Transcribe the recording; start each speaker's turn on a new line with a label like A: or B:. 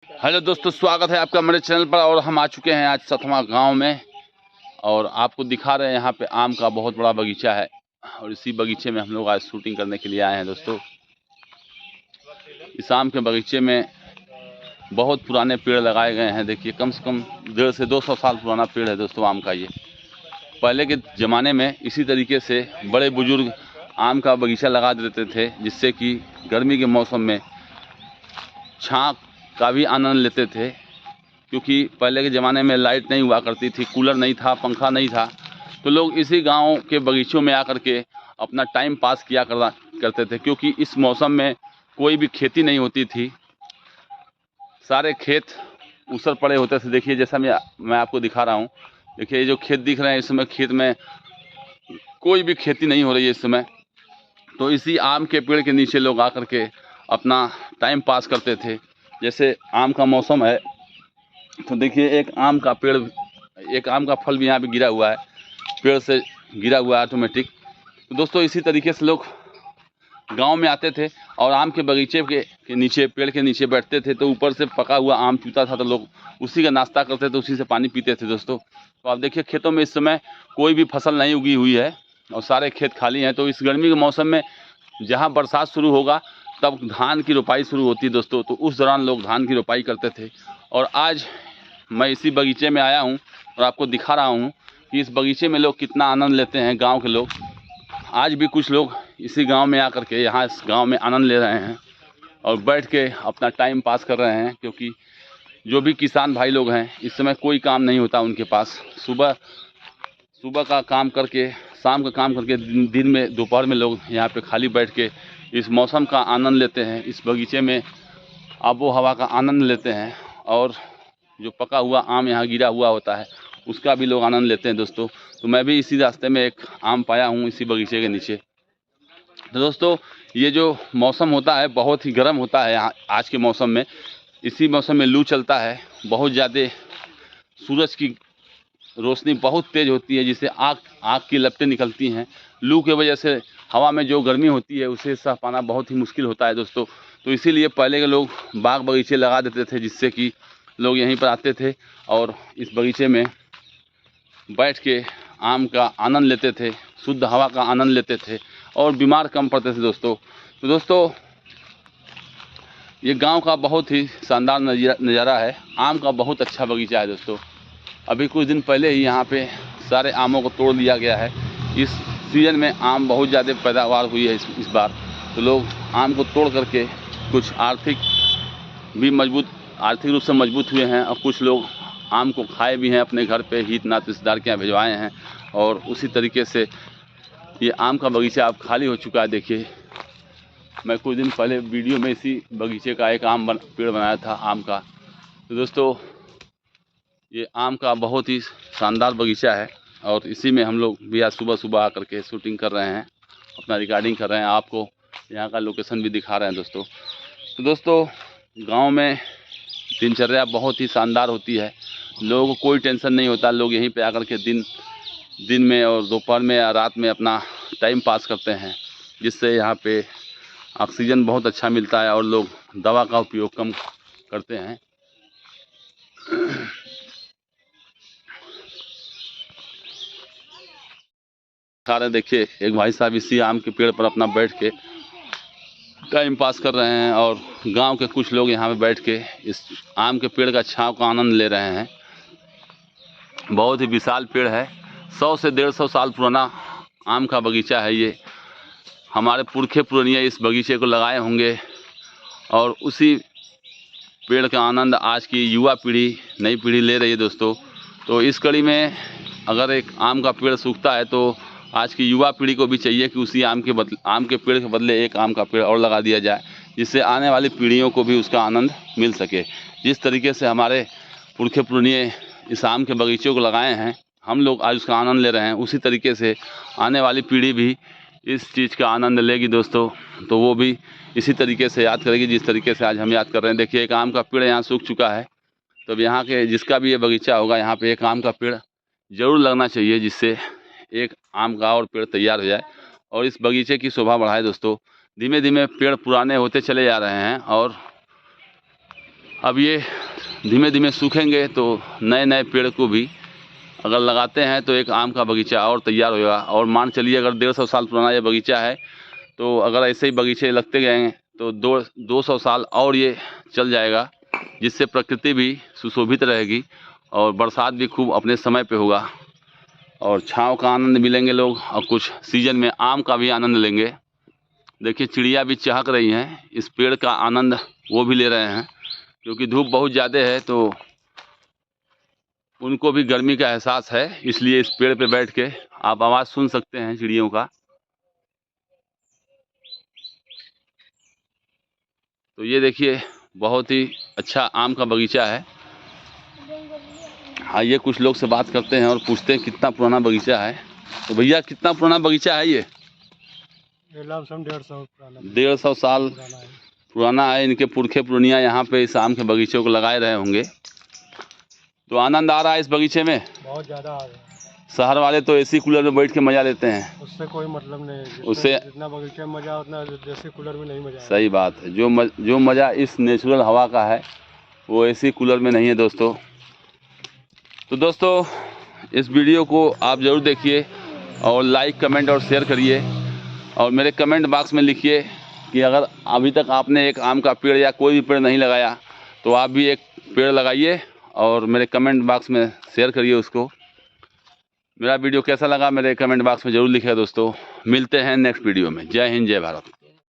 A: Hello दोस्तों, स्वागत है आपका मेरे चैनल पर। और हम आ चुके हैं आज सतमा गांव में और आपको दिखा रहे हैं यहाँ पे आम का बहुत बड़ा बगीचा है। और इसी बगीचे में हम लोग आज शूटिंग करने के लिए आए हैं दोस्तों। इस आम के बगीचे में बहुत पुराने पेड़ लगाए गए हैं। देखिए, कम से कम 150 से 200 साल पुराना पेड़ है दोस्तों आम का। ये पहले के ज़माने में इसी तरीके से बड़े बुजुर्ग आम का बगीचा लगा देते थे, जिससे कि गर्मी के मौसम में छाँव का भी आनंद लेते थे। क्योंकि पहले के ज़माने में लाइट नहीं हुआ करती थी, कूलर नहीं था, पंखा नहीं था, तो लोग इसी गांव के बगीचों में आकर के अपना टाइम पास किया करते थे। क्योंकि इस मौसम में कोई भी खेती नहीं होती थी, सारे खेत ऊसर पड़े होते थे। देखिए, जैसा मैं आपको दिखा रहा हूँ, देखिए ये जो खेत दिख रहे हैं, इस समय खेत में कोई भी खेती नहीं हो रही है इस समय। तो इसी आम के पेड़ के नीचे लोग आकर के अपना टाइम पास करते थे। जैसे आम का मौसम है, तो देखिए एक आम का फल भी यहाँ पे गिरा हुआ है, पेड़ से गिरा हुआ है ऑटोमेटिक। तो दोस्तों, इसी तरीके से लोग गांव में आते थे और आम के बगीचे के नीचे, पेड़ के नीचे बैठते थे। तो ऊपर से पका हुआ आम चूता था, तो लोग उसी का नाश्ता करते थे, उसी से पानी पीते थे दोस्तों। तो आप देखिए, खेतों में इस समय कोई भी फसल नहीं उगी हुई है और सारे खेत खाली हैं। तो इस गर्मी के मौसम में जहाँ बरसात शुरू होगा तब धान की रोपाई शुरू होती है दोस्तों। तो उस दौरान लोग धान की रोपाई करते थे। और आज मैं इसी बगीचे में आया हूँ और आपको दिखा रहा हूँ कि इस बगीचे में लोग कितना आनंद लेते हैं, गांव के लोग। आज भी कुछ लोग इसी गांव में आकर के यहाँ इस गांव में आनंद ले रहे हैं और बैठ के अपना टाइम पास कर रहे हैं। क्योंकि जो भी किसान भाई लोग हैं, इस समय कोई काम नहीं होता उनके पास। सुबह का काम करके, शाम का काम करके, दिन में, दोपहर में लोग यहाँ पे खाली बैठ के इस मौसम का आनंद लेते हैं, इस बगीचे में आबो हवा का आनंद लेते हैं। और जो पका हुआ आम यहाँ गिरा हुआ होता है, उसका भी लोग आनंद लेते हैं दोस्तों। तो मैं भी इसी रास्ते में एक आम पाया हूँ इसी बगीचे के नीचे। तो दोस्तों, ये जो मौसम होता है बहुत ही गर्म होता है यहाँ आज के मौसम में। इसी मौसम में लू चलता है, बहुत ज़्यादा सूरज की रोशनी बहुत तेज़ होती है, जिससे आग की लपटें निकलती हैं। लू की वजह से हवा में जो गर्मी होती है उसे सह पाना बहुत ही मुश्किल होता है दोस्तों। तो इसीलिए पहले के लोग बाग बगीचे लगा देते थे, जिससे कि लोग यहीं पर आते थे और इस बगीचे में बैठ के आम का आनंद लेते थे, शुद्ध हवा का आनंद लेते थे और बीमार कम पड़ते थे दोस्तों। तो दोस्तों, ये गांव का बहुत ही शानदार नज़ारा है। आम का बहुत अच्छा बगीचा है दोस्तों। अभी कुछ दिन पहले ही यहाँ पे सारे आमों को तोड़ दिया गया है। इस सीज़न में आम बहुत ज़्यादा पैदावार हुई है इस बार। तो लोग आम को तोड़ करके कुछ आर्थिक रूप से मजबूत हुए हैं और कुछ लोग आम को खाए भी हैं, अपने घर पे हित नात रिश्तेदार के यहाँ भिजवाए हैं। और उसी तरीके से ये आम का बगीचा अब खाली हो चुका है। देखिए, मैं कुछ दिन पहले वीडियो में इसी बगीचे का एक पेड़ बनाया था आम का। तो दोस्तों, ये आम का बहुत ही शानदार बगीचा है और इसी में हम लोग भी आज सुबह सुबह आकर के शूटिंग कर रहे हैं, अपना रिकॉर्डिंग कर रहे हैं, आपको यहाँ का लोकेशन भी दिखा रहे हैं दोस्तों। तो दोस्तों, गांव में दिनचर्या बहुत ही शानदार होती है। लोगों को कोई टेंशन नहीं होता। लोग यहीं पे आकर के दिन में और दोपहर में या रात में अपना टाइम पास करते हैं, जिससे यहाँ पे ऑक्सीजन बहुत अच्छा मिलता है और लोग दवा का उपयोग कम करते हैं। देखिए, एक भाई साहब इसी आम के पेड़ पर अपना बैठ के टाइम पास कर रहे हैं और गांव के कुछ लोग यहाँ पे बैठ के इस आम के पेड़ का छांव का आनंद ले रहे हैं। बहुत ही विशाल पेड़ है, 100 से 150 साल पुराना आम का बगीचा है ये। हमारे पुरखे पुरनिया इस बगीचे को लगाए होंगे और उसी पेड़ का आनंद आज की युवा पीढ़ी, नई पीढ़ी ले रही है दोस्तों। तो इस कड़ी में अगर एक आम का पेड़ सूखता है तो आज की युवा पीढ़ी को भी चाहिए कि उसी आम के पेड़ के बदले एक आम का पेड़ और लगा दिया जाए, जिससे आने वाली पीढ़ियों को भी उसका आनंद मिल सके। जिस तरीके से हमारे पुरखे पुरनिये इस आम के बगीचों को लगाए हैं, हम लोग आज उसका आनंद ले रहे हैं, उसी तरीके से आने वाली पीढ़ी भी इस चीज़ का आनंद लेगी दोस्तों। तो वो भी इसी तरीके से याद करेगी जिस तरीके से आज हम याद कर रहे हैं। देखिए, एक आम का पेड़ यहाँ सूख चुका है। तो अब यहाँ के जिसका भी ये बगीचा होगा, यहाँ पे एक आम का पेड़ ज़रूर लगना चाहिए, जिससे एक आम का और पेड़ तैयार हो जाए और इस बगीचे की शोभा बढ़ाए दोस्तों। धीमे धीमे पेड़ पुराने होते चले जा रहे हैं और अब ये धीमे धीमे सूखेंगे तो नए नए पेड़ को भी अगर लगाते हैं तो एक आम का बगीचा और तैयार होगा। और मान चलिए अगर 150 साल पुराना ये बगीचा है तो अगर ऐसे ही बगीचे लगते गए तो 200 साल और ये चल जाएगा, जिससे प्रकृति भी सुशोभित रहेगी और बरसात भी खूब अपने समय पे होगा और छाँव का आनंद मिलेंगे लोग, और कुछ सीजन में आम का भी आनंद लेंगे। देखिए चिड़िया भी चहक रही हैं, इस पेड़ का आनंद वो भी ले रहे हैं, क्योंकि धूप बहुत ज़्यादा है तो उनको भी गर्मी का एहसास है, इसलिए इस पेड़ पे बैठ के आप आवाज़ सुन सकते हैं चिड़ियों का। तो ये देखिए बहुत ही अच्छा आम का बगीचा है। आइए कुछ लोग से बात करते हैं और पूछते हैं कितना पुराना बगीचा है। तो भैया कितना पुराना बगीचा है ये? 150 साल पुराना है। इनके पुरखे पुरनिया यहाँ पे इस आम के बगीचे को लगाए रहे होंगे। तो आनंद आ रहा है इस बगीचे में?
B: बहुत ज़्यादा आ रहा है।
A: शहर वाले तो एसी कूलर में बैठ के मजा लेते हैं,
B: उससे कोई मतलब नहीं है।
A: उससे
B: जितना बगीचे में मजा उतना एसी कूलर में नहीं मजा।
A: सही बात है, जो मज़ा इस नेचुरल हवा का है वो एसी कूलर में नहीं है दोस्तों। तो दोस्तों इस वीडियो को आप ज़रूर देखिए और लाइक कमेंट और शेयर करिए, और मेरे कमेंट बॉक्स में लिखिए कि अगर अभी तक आपने एक आम का पेड़ या कोई भी पेड़ नहीं लगाया तो आप भी एक पेड़ लगाइए और मेरे कमेंट बॉक्स में शेयर करिए उसको। मेरा वीडियो कैसा लगा मेरे कमेंट बॉक्स में ज़रूर लिखिए दोस्तों। मिलते हैं नेक्स्ट वीडियो में। जय हिंद, जय भारत।